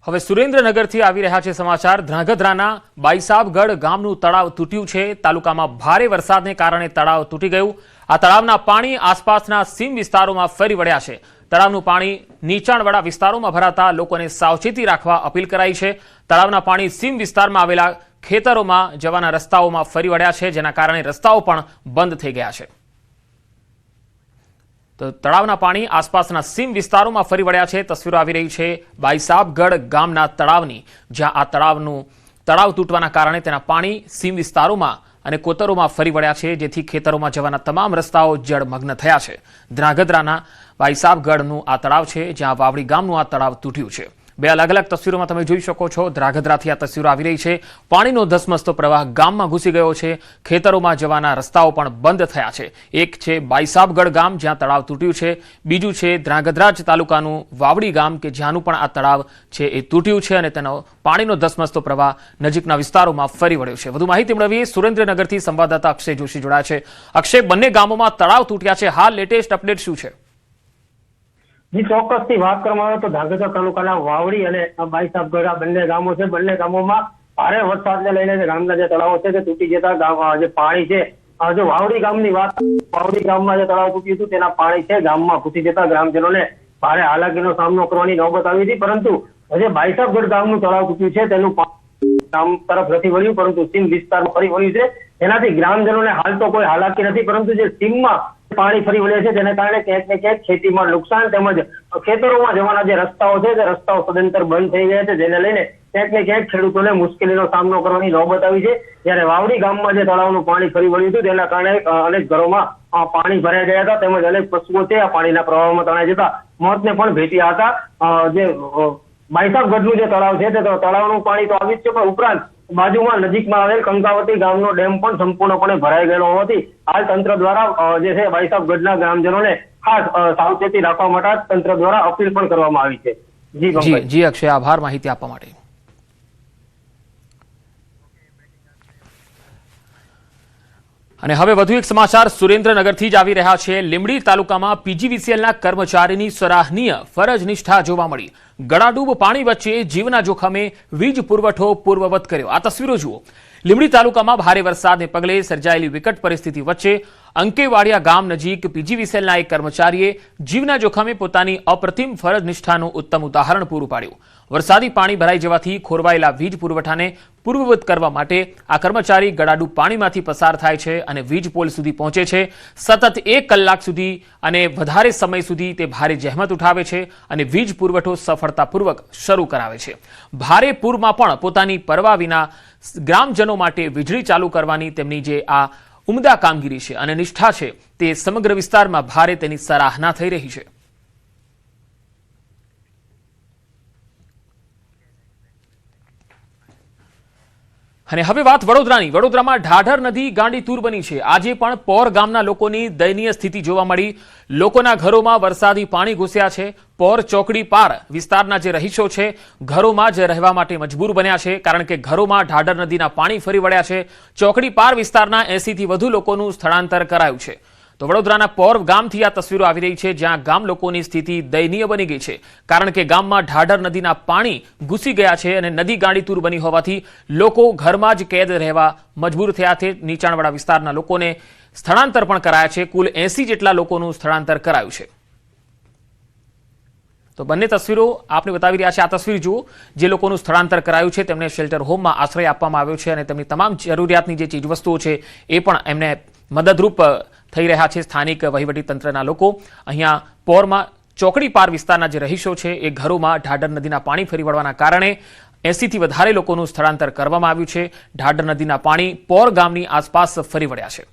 હવે સુરેન્દ્રનગરથી આવી રહ્યા છે સમાચાર। ધ્રાંગધ્રાના બાઈસાબગઢ ગામનું તળાવ તૂટ્યું છે। તાલુકામાં ભારે વરસાદને કારણે તળાવ તૂટી ગયું। આ તળાવના પાણી આસપાસના સીમ વિસ્તારોમાં ફરી વળ્યા છે। તળાવનું પાણી નીચાણવાળા વિસ્તારોમાં ભરાતા લોકોને સાવચેતી રાખવા અપીલ કરાઈ છે। તળાવના પાણી સીમ વિસ્તારમાં આવેલા ખેતરોમાં જવાના રસ્તાઓમાં ફરી વળ્યા છે, જેના કારણે રસ્તાઓ પણ બંધ થઈ ગયા છે। તો તળાવના પાણી આસપાસના સીમ વિસ્તારોમાં ફરી વળ્યા છે। તસવીરો આવી રહી છે બાઈસાબગઢ ગામના તળાવની, જ્યાં આ તળાવ તૂટવાના કારણે તેના પાણી સીમ વિસ્તારોમાં અને કોતરોમાં ફરી વળ્યા છે, જેથી ખેતરોમાં જવાના તમામ રસ્તાઓ જળમગ્ન થયા છે। ધ્રાંગધ્રાના બાઈસાબગઢનું આ તળાવ છે, જ્યાં વાવડી ગામનું આ તળાવ તૂટ્યું છે। બે અલગ અલગ તસવીરોમાં તમે જોઈ શકો છો। ધ્રાંગધ્રાથી આ તસવીરો આવી રહી છે। પાણીનો ધસમસતો પ્રવાહ ગામમાં ઘૂસી ગયો છે। ખેતરોમાં જવાના રસ્તાઓ પણ બંધ થયા છે। એક છે બાઈસાબગઢ ગામ, જ્યાં તળાવ તૂટ્યું છે। બીજું છે ધ્રાંગધ્રા તાલુકાનું વાવડી ગામ, કે જ્યાંનું પણ આ તળાવ છે એ તૂટ્યું છે અને તેનો પાણીનો ધસમસતો પ્રવાહ નજીકના વિસ્તારોમાં ફરી વળ્યો છે। વધુ માહિતી મેળવીએ સુરેન્દ્રનગરથી સંવાદદાતા અક્ષય જોશી જોડાયા છે। અક્ષય, બંને ગામોમાં તળાવ તૂટ્યા છે, હાલ લેટેસ્ટ અપડેટ શું છે? जी चौक्स की बात करवामां तो धांगધ્રા तालुकाना वावड़ी અને બાઈસાબગઢ આ બંને ગામો છે। બંને ગામોમાં ભારે વરસાદને લઈને ગામના જે તળાવો છે તે તૂટી જતા જે પાણી છે, જો વાવડી ગામની વાત, વાવડી ગામમાં જે તળાવ તૂટ્યું હતું તેના પાણી છે ગામમાં ઘૂસી જતા ગ્રામજનોને ભારે હાલાકીનો સામનો કરવાની નોબત આવી હતી। પરંતુ જે બાઈસાબગઢ ગામનું તળાવ તૂટ્યું છે તેનું ગામ તરફ નથી વળ્યું, પરંતુ સીમ વિસ્તારમાં ફરી વળ્યું છે। એનાથી ગ્રામજનોને હાલ તો કોઈ હાલાકી નથી, પરંતુ જે સીમમાં પાણી ફરી વળ્યા છે તેને કારણે ક્યાંક ને ક્યાંક ખેતીમાં નુકસાન તેમજ ખેતરોમાં જવાના જે રસ્તાઓ છે તે રસ્તાઓ સદંતર બંધ થઈ ગયા છે, જેને લઈને ક્યાંક ને ક્યાંક ખેડૂતોને મુશ્કેલીનો સામનો કરવાની નોબત આવી છે। જ્યારે વાવડી ગામમાં જે તળાવનું પાણી ફરી વળ્યું હતું તેના કારણે અનેક ઘરોમાં પાણી ભરાઈ ગયા હતા, તેમજ અનેક પશુઓ છે આ પાણીના પ્રવાહમાં તણાઈ જતા મોતને પણ ભેટ્યા હતા। જે બાઈસાબગઢનું જે તળાવ છે તે તળાવનું પાણી તો આવી જ છે, પણ ઉપરાંત બાજુમાં નજીકમાં આવેલ કંકાવતી ગામનો ડેમ પણ સંપૂર્ણપણે ભરાઈ ગયેલો હોવાથી હાલ તંત્ર દ્વારા જે છે બાઈસાબગઢના ગ્રામજનોને ખાસ સાવચેતી રાખવા માટે તંત્ર દ્વારા અપીલ પણ કરવામાં આવી છે। જી અક્ષય, આભાર માહિતી આપવા માટે। અને હવે વધુ એક સમાચાર સુરેન્દ્રનગરથી જ આવી રહ્યા છે। લીંબડી તાલુકામાં પીજીવીસીએલના કર્મચારીની સરાહનીય ફરજ નિષ્ઠા જોવા મળી। ગળાડૂબ પાણી વચ્ચે જીવના જોખમે વીજ પુરવઠો પૂર્વવત કર્યો। આ તસવીરો જુઓ। લીંબડી તાલુકામાં ભારે વરસાદને પગલે સર્જાયેલી વિકટ પરિસ્થિતિ વચ્ચે અંકેવાડિયા ગામ નજીક પીજીવીસીએલના એક કર્મચારીએ જીવના જોખમે પોતાની અપ્રતિમ ફરજ નિષ્ઠાનું ઉત્તમ ઉદાહરણ પૂરું પાડ્યું। વરસાદી પાણી ભરાઈ જવાથી ખોરવાયેલા વીજ પુરવઠાને પૂર્વવત કરવા માટે આ કર્મચારી ગળાડૂબ પાણીમાંથી પસાર થાય છે અને વીજ પોલ સુધી પહોંચે છે। સતત 1 કલાક સુધી અને વધારે સમય સુધી તે ભારે જહેમત ઉઠાવે છે અને વીજ પુરવઠો સફળતાપૂર્વક શરૂ કરાવે છે। ભારે પૂરમાં પણ પોતાની પરવા વિના ગ્રામજનો માટે વીજળી ચાલુ કરવાની તેમની જે આ ઉમદા કામગીરી છે અને નિષ્ઠા છે, તે સમગ્ર વિસ્તારમાં ભારે તેની સરાહના થઈ રહી છે। અને હવે વાત વડોદરાની। વડોદરામાં ઢાઢર નદી ગાંડીતુર બની છે। આજે પણ પોર ગામના લોકોની દયનીય સ્થિતિ જોવા મળી। લોકોના ઘરોમાં વરસાદી પાણી ઘૂસ્યા છે। પોર ચોકડી પાર વિસ્તારના જે રહીશો છે ઘરોમાં જ રહેવા માટે મજબૂર બન્યા છે, કારણ કે ઘરોમાં ઢાઢર નદીના પાણી ફરી વળ્યા છે। ચોકડી પાર વિસ્તારના 80 થી વધુ લોકોનું સ્થળાંતર કરાયું છે। તો વડોદરાના પોર ગામથી આ તસવીરો આવી રહી છે, જ્યાં ગામ લોકોની સ્થિતિ દયનીય બની ગઈ છે, કારણ કે ગામમાં ઢાઢર નદીના પાણી ઘૂસી ગયા છે અને નદી ગાંડીતુર બની હોવાથી લોકો ઘરમાં જ કેદ રહેવા મજબૂર થયા છે। નીચાણવાળા વિસ્તારના લોકોને સ્થળાંતર પણ કરાયા છે। કુલ 80 જેટલા લોકોનું સ્થળાંતર કરાયું છે। તો બંને તસવીરો આપણે બતાવી રહ્યા છે। આ તસવીર જુઓ। જે લોકોનું સ્થળાંતર કરાયું છે તેમને શેલ્ટર હોમમાં આશ્રય આપવામાં આવ્યો છે અને તેમની તમામ જરૂરિયાતની જે ચીજવસ્તુઓ છે એ પણ એમને મદદરૂપ થઈ રહ્યા છે સ્થાનિક વહીવટીતંત્રના લોકો। અહીંયા પોરમાં ચોકડી પાર વિસ્તારના જે રહીશો છે એ ઘરોમાં ઢાઢર નદીના પાણી ફરી વળવાના કારણે 80 થી વધારે લોકોનું સ્થળાંતર કરવામાં આવ્યું છે। ઢાઢર નદીના પાણી પોર ગામની આસપાસ ફરી વળ્યા છે।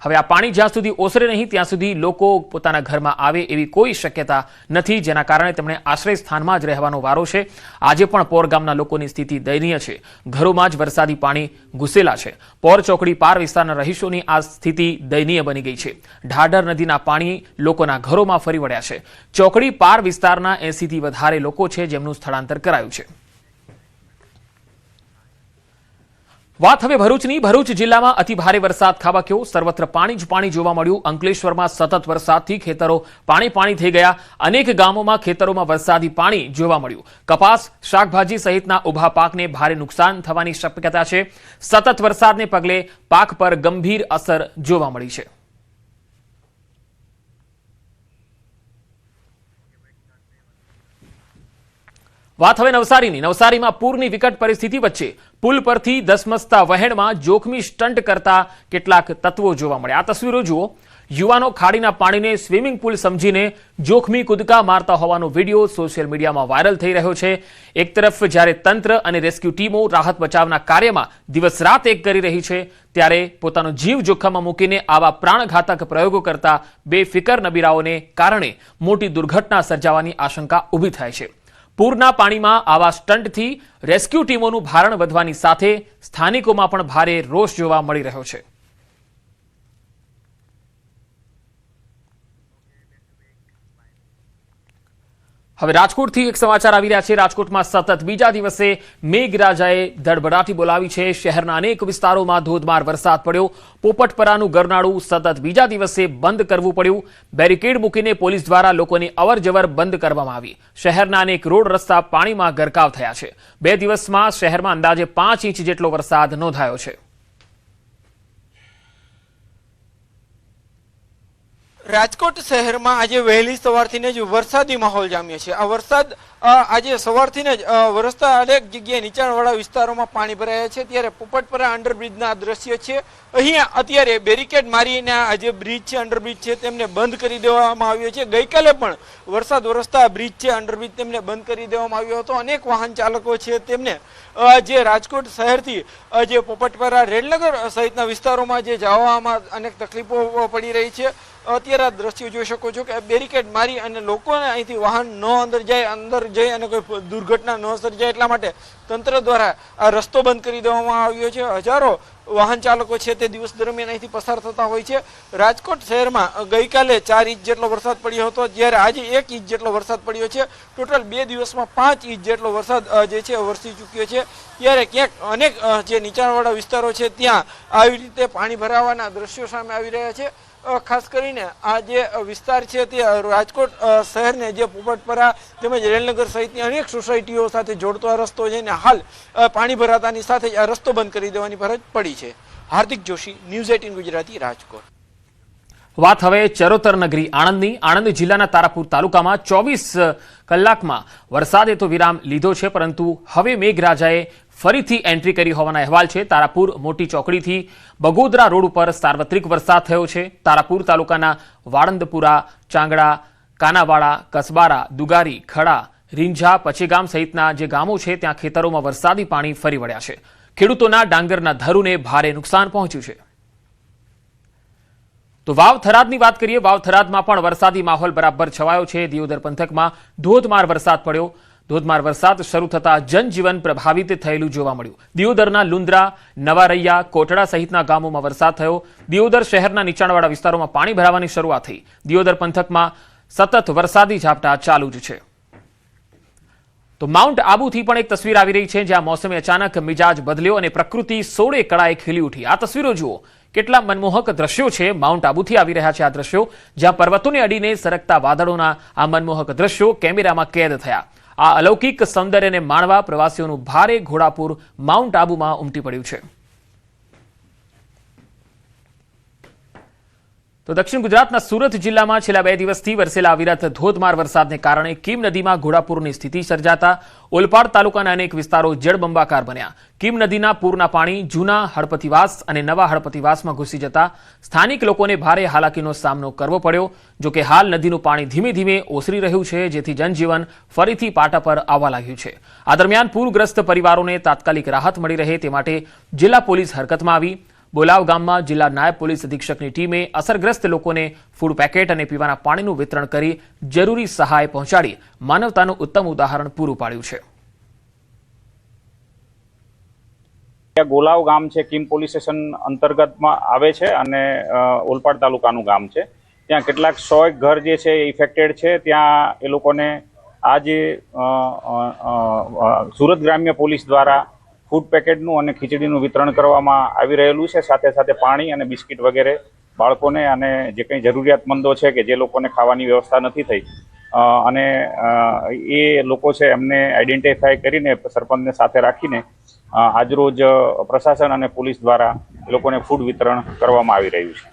હવે આ પાણી જ્યાં સુધી ઓસરે નહીં ત્યાં સુધી લોકો પોતાના ઘરમાં આવે એવી કોઈ શક્યતા નથી, જેના કારણે તેમણે આશ્રય સ્થાનમાં જ રહેવાનો વારો છે। આજે પણ પોર ગામના લોકોની સ્થિતિ દયનીય છે। ઘરોમાં જ વરસાદી પાણી ઘૂસેલા છે। પોર ચોકડી પાર વિસ્તારના રહીશોની આ સ્થિતિ દયનીય બની ગઈ છે। ઢાઢર નદીના પાણી લોકોના ઘરોમાં ફરી વળ્યા છે। ચોકડી પાર વિસ્તારના 80 થી વધારે લોકો છે જેમનું સ્થળાંતર કરાયું છે। વાત હવે ભરૂચની. ભરૂચ જિલ્લામાં અતિ ભારે વરસાદ ખાબક્યો. સર્વત્ર પાણી જ પાણી જોવા મળ્યું. અંકલેશ્વરમાં સતત વરસાદથી ખેતરો પાણી થઈ ગયા. અનેક ગામોમાં ખેતરોમાં વરસાદી પાણી જોવા મળ્યું. કપાસ, શાકભાજી સહિતના ઉભા પાકને ભારે નુકસાન થવાની શક્યતા છે. સતત વરસાદને પગલે પાક પર ગંભીર અસર જોવા મળી છે. વાત હવે નવસારીની. નવસારીમાં પૂરની વિકટ પરિસ્થિતિ વચ્ચે પુલ પરથી ધસમસતા વહેણમાં જોખમી સ્ટન્ટ કરતા કેટલાક તત્વો જોવા મળ્યા. આ તસવીરો જુઓ. યુવાનો ખાડીના પાણીને સ્વિમિંગ પુલ સમજીને જોખમી કૂદકા મારતા હોવાનો વિડીયો સોશિયલ મીડિયામાં વાયરલ થઈ રહ્યો છે. એક તરફ જ્યારે તંત્ર અને રેસ્ક્યુ ટીમો રાહત બચાવના કાર્યમાં દિવસ રાત એક કરી રહી છે, ત્યારે પોતાનો જીવ જોખમમાં મૂકીને આવા પ્રાણઘાતક પ્રયોગો કરતા બેફિકર નબીરાઓને કારણે મોટી દુર્ઘટના સર્જાવાની આશંકા ઊભી થાય છે. પૂરના પાણીમાં આવા સ્ટન્ટથી રેસ્ક્યુ ટીમોનું ભારણ વધવાની સાથે સ્થાનિકોમાં પણ ભારે રોષ જોવા મળી રહ્યો છે. હવે રાજકોટથી એક સમાચાર આવી રહ્યા છે. રાજકોટમાં સતત બીજા દિવસે મેઘરાજાએ ધડબડાટી બોલાવી છે. શહેરના અનેક વિસ્તારોમાં ધોધમાર વરસાદ પડ્યો. પોપટપરાનું ગરનાળું સતત બીજા દિવસે બંધ કરવું પડ્યું. બેરિકેડ મૂકીને પોલીસ દ્વારા લોકોની અવરજવર બંધ કરવામાં આવી. શહેરના અનેક રોડ રસ્તા પાણીમાં ગરકાવ થયા છે. 2 દિવસમાં શહેરમાં અંદાજે 5 ઇંચ જેટલો વરસાદ નોંધાયો છે. રાજકોટ શહેરમાં આજે વહેલી સવારથી જ વરસાદી માહોલ જામ્યો છે. આ વરસાદ આજે સવારથી જ વરસતા અનેક જગ્યાએ નીચાણવાળા વિસ્તારોમાં પાણી ભરાયા છે. ત્યારે પોપટપરા અંડરબ્રિજના દ્રશ્ય છે. અહીંયા અત્યારે બેરિકેડ મારીને આ જે બ્રિજ છે, અંડરબ્રિજ છે, તેમને બંધ કરી દેવામાં આવ્યો છે. ગઈકાલે પણ વરસાદ વરસતા બ્રિજ છે, અંડરબ્રિજ તેમને બંધ કરી દેવામાં આવ્યો હતો. અનેક વાહન ચાલકો છે તેમને જે રાજકોટ શહેરથી જે પોપટપરા, રેલનગર સહિતના વિસ્તારોમાં જે જવામાં અનેક તકલીફો પડી રહી છે. અત્યારે આ દ્રશ્યો જોઈ શકો છો કે બેરિકેડ મારી અને લોકોને અહીંથી વાહન ન અંદર જઈ અને કોઈ દુર્ઘટના ન સર્જાય એટલા માટે તંત્ર દ્વારા આ રસ્તો બંધ કરી દેવામાં આવ્યો છે. હજારો વાહન ચાલકો છે તે દિવસ દરમિયાન અહીંથી પસાર થતા હોય છે. રાજકોટ શહેરમાં ગઈકાલે 4 ઇંચ જેટલો વરસાદ પડ્યો હતો, જ્યારે આજે 1 ઇંચ જેટલો વરસાદ પડ્યો છે. ટોટલ 2 દિવસમાં 5 ઇંચ જેટલો વરસાદ જે છે વરસી ચૂક્યો છે. ત્યારે ક્યાંક અનેક જે નીચાણવાળા વિસ્તારો છે ત્યાં આવી રીતે પાણી ભરાવાના દ્રશ્યો સામે આવી રહ્યા છે. ખાસ કરીને આ જે વિસ્તાર છે તે રાજકોટ શહેરને જે પોપટપરા તેમજ રેલનગર સહિતની અનેક સોસાયટીઓ સાથે જોડતો આ રસ્તો છે ને હાલ પાણી ભરાતાની સાથે આ રસ્તો બંધ કરી દેવાની ફરજ પડી છે. હાર્દિક જોશી, ન્યૂઝ 18 ગુજરાતી, રાજકોટ. વાત હવે ચરોતર નગરી આણંદની. આણંદ જિલ્લાના તારાપુર તાલુકામાં 24 કલાકમાં વરસાદે તો વિરામ લીધો છે, પરંતુ હવે મેઘરાજાએ ફરીથી એન્ટ્રી કરી હોવાના અહેવાલ છે. તારાપુર મોટી ચોકડીથી બગોદરા રોડ ઉપર સાર્વત્રિક વરસાદ થયો છે. તારાપુર તાલુકાના વાળંદપુરા, ચાંગડા, કાનાવાડા, કસબારા, દુગારી, ખડા, રીંઝા, પચેગામ સહિતના જે ગામો છે ત્યાં ખેતરોમાં વરસાદી પાણી ફરી વળ્યા છે. ખેડૂતોના ડાંગરના ધરુને ભારે નુકસાન પહોંચ્યું છે. તો વાવ થરાદની વાત કરીએ. વાવ થરાદમાં પણ વરસાદી માહોલ બરાબર છવાયો છે. દિયોદર પંથકમાં ધોધમાર વરસાદ પડ્યો. ધોધમાર વરસાદ શરૂ થતા જનજીવન પ્રભાવિત થયેલું જોવા મળ્યું. દિયોદરના લુંદ્રા, નવારૈયા, કોટડા સહિતના ગામોમાં વરસાદ થયો. દિયોદર શહેરના નીચાણવાળા વિસ્તારોમાં પાણી ભરાવાની શરૂઆત થઈ. દિયોદર પંથકમાં સતત વરસાદી ઝાપટા ચાલુ જ છે. તો માઉન્ટ આબુથી પણ એક તસવીર આવી રહી છે, જ્યાં મોસમે અચાનક મિજાજ બદલ્યો અને પ્રકૃતિ સોળે કળાએ ખીલી ઉઠી. આ તસવીરો જુઓ. કેટલા મનમોહક દ્રશ્યો છે. માઉન્ટ આબુથી આવી રહ્યા છે આ દ્રશ્યો, જ્યાં પર્વતોને અડીને સરકતા વાદળોના આ મનમોહક દ્રશ્યો કેમેરામાં કેદ થયા. આ અલૌકિક સૌંદર્યને માણવા પ્રવાસીઓનું ભારે ઘોડાપૂર માઉન્ટ આબુમાં ઉમટી પડ્યું છે. તો દક્ષિણ ગુજરાતના સુરત જિલ્લામાં છેલ્લા 2 દિવસથી વરસેલા અવિરત ધોધમાર વરસાદને કારણે કીમ નદીમાં ઘોડાપૂરની સ્થિતિ સર્જાતા ઓલપાડ તાલુકાના અનેક વિસ્તારો જળબંબાકાર બન્યા. કીમ નદીના પૂરના પાણી જૂના હળપતિવાસ અને નવા હળપતિવાસમાં ઘૂસી જતા સ્થાનિક લોકોને ભારે હાલાકીનો સામનો કરવો પડ્યો. જોકે હાલ નદીનું પાણી ધીમે ધીમે ઓસરી રહ્યું છે, જેથી જનજીવન ફરીથી પાટા પર આવવા લાગ્યું છે. આ દરમિયાન પૂરગ્રસ્ત પરિવારોને તાત્કાલિક રાહત મળી રહે તે માટે જિલ્લા પોલીસ હરકતમાં આવી. બોલાવ ગામમાં જિલ્લા નાયબ પોલીસ અધિક્ષકની ટીમે અસરગ્રસ્ત લોકોને ફૂડ પેકેટ અને પીવાના પાણીનું વિતરણ કરી જરૂરી સહાય પહોંચાડી માનવતાનું ઉત્તમ ઉદાહરણ પૂરું પાડ્યું છે. ગોલાવ ગામ છે, કીમ પોલીસ સ્ટેશન અંતર્ગતમાં આવે છે અને ઓલપાડ તાલુકાનું ગામ છે. ત્યાં કેટલાક 100 ઘર જે છે એ ઇફેક્ટેડ છે. ત્યાં એ લોકોને આ જે સુરત ગ્રામ્ય પોલીસ દ્વારા ફૂડ પેકેટનું અને ખીચડીનું વિતરણ કરવામાં આવી રહેલું છે. સાથે સાથે પાણી અને બિસ્કિટ વગેરે બાળકોને અને જે કંઈ જરૂરિયાતમંદો છે કે જે લોકોને ખાવાની વ્યવસ્થા નથી થઈ અને એ લોકો છે એમને આઈડેન્ટિફાય કરીને સરપંચને સાથે રાખીને આજરોજ પ્રશાસન અને પોલીસ દ્વારા એ લોકોને ફૂડ વિતરણ કરવામાં આવી રહ્યું છે.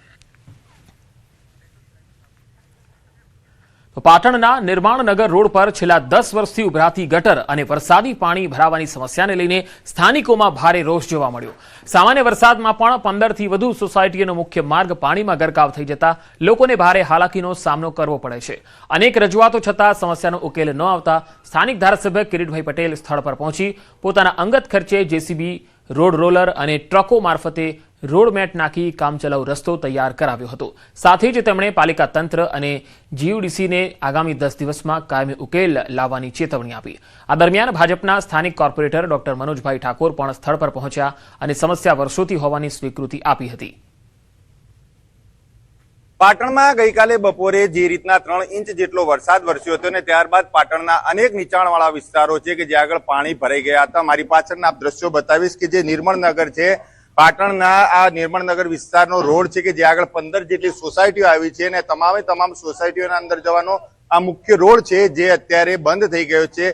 તો પાટણના નિર્માણનગર રોડ પર છેલ્લા 10 વર્ષથી ઉભરાતી ગટર અને વરસાદી પાણી ભરાવાની સમસ્યાને લઈને સ્થાનિકોમાં ભારે રોષ જોવા મળ્યો. સામાન્ય વરસાદમાં પણ 15 થી વધુ સોસાયટીઓનો મુખ્ય માર્ગ પાણીમાં ગરકાવ થઈ જતા લોકોને ભારે હાલાકીનો સામનો કરવો પડે છે. અનેક રજૂઆતો છતાં સમસ્યાનો ઉકેલ ન આવતા સ્થાનિક ધારાસભ્ય કિરીટભાઈ પટેલ સ્થળ પર પહોંચી પોતાના અંગત ખર્ચે જેસીબી, રોડ રોલર અને ટ્રકો મારફતે રોડમેટ નાખી કામચલાઉ રસ્તો તૈયાર કરાવ્યો હતો. સાથે જ તેમણે પાલિકા તંત્ર અને જીયુડીસીને આગામી 10 દિવસમાં કાયમી ઉકેલ લાવવાની ચેતવણી આપી. આ દરમિયાન ભાજપના સ્થાનિક કોર્પોરેટર ડોક્ટર મનોજભાઈ ઠાકોર પણ સ્થળ પર પહોંચ્યા અને સમસ્યા વર્ષોથી હોવાની સ્વીકૃતિ આપી હતી. પાટણમાં ગઈકાલે બપોરે જે રીતના 3 ઇંચ જેટલો વરસાદ વરસ્યો હતો ને ત્યારબાદ પાટણના અનેક નીચાણવાળા વિસ્તારો છે કે જ્યાં આગળ પાણી ભરાઈ ગયા હતા. મારી પાછળના આપ દ્રશ્યો બતાવીશ કે જે નિર્મળનગર છે, પાટણના આ નિર્મળનગર વિસ્તારનો રોડ છે કે જ્યાં આગળ 15 જેટલી સોસાયટીઓ આવી છે અને તમામ સોસાયટીઓના અંદર જવાનો આ મુખ્ય રોડ છે જે અત્યારે બંધ થઈ ગયો છે.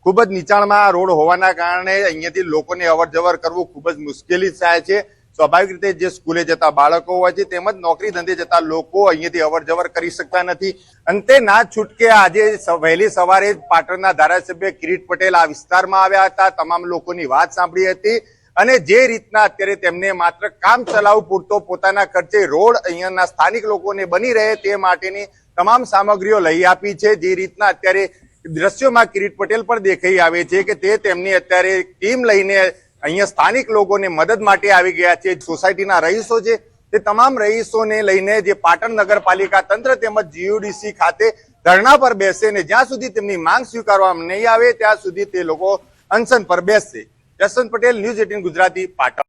ખૂબ જ નીચાણમાં રોડ હોવાના કારણે અહીંયાથી લોકોને અવર જવર કરવું ખૂબ જ મુશ્કેલી થાય છે. સ્વાભાવિક રીતે જે સ્કૂલે જતા બાળકો હોય છે તેમજ નોકરી ધંધે જતા લોકો અહીંયાથી અવર જવર કરી શકતા નથી. અંતે ના છૂટકે આજે વહેલી સવારે પાટણના ધારાસભ્ય કિરીટ પટેલ આ વિસ્તારમાં આવ્યા હતા, તમામ લોકોની વાત સાંભળી હતી અને જે રીતના અત્યારે તેમને માત્ર કામ ચલાવ પૂરતો પોતાના ખર્ચે રોડ અહીંયાના સ્થાનિક લોકોને બની રહે તે માટેની તમામ સામગ્રીઓ લઈ આપી છે. જે રીતના અત્યારે દ્રશ્યોમાં કિરીટ પટેલ પણ દેખાઈ આવે છે કે તે તેમની અત્યારે ટીમ લઈને અહીંયા સ્થાનિક લોકોને મદદ માટે આવી ગયા છે. સોસાયટીના રહીશો છે તે તમામ રહીશોને લઈને જે પાટણ નગરપાલિકા તંત્ર તેમજ જીયુડીસી ખાતે ધરણા પર બેસે ને જ્યાં સુધી તેમની માંગ સ્વીકારવામાં નહીં આવે ત્યાં સુધી તે લોકો અનશન પર બેસશે. જસવંત પટેલ, ન્યૂઝ 18 ગુજરાતી, પાટણ.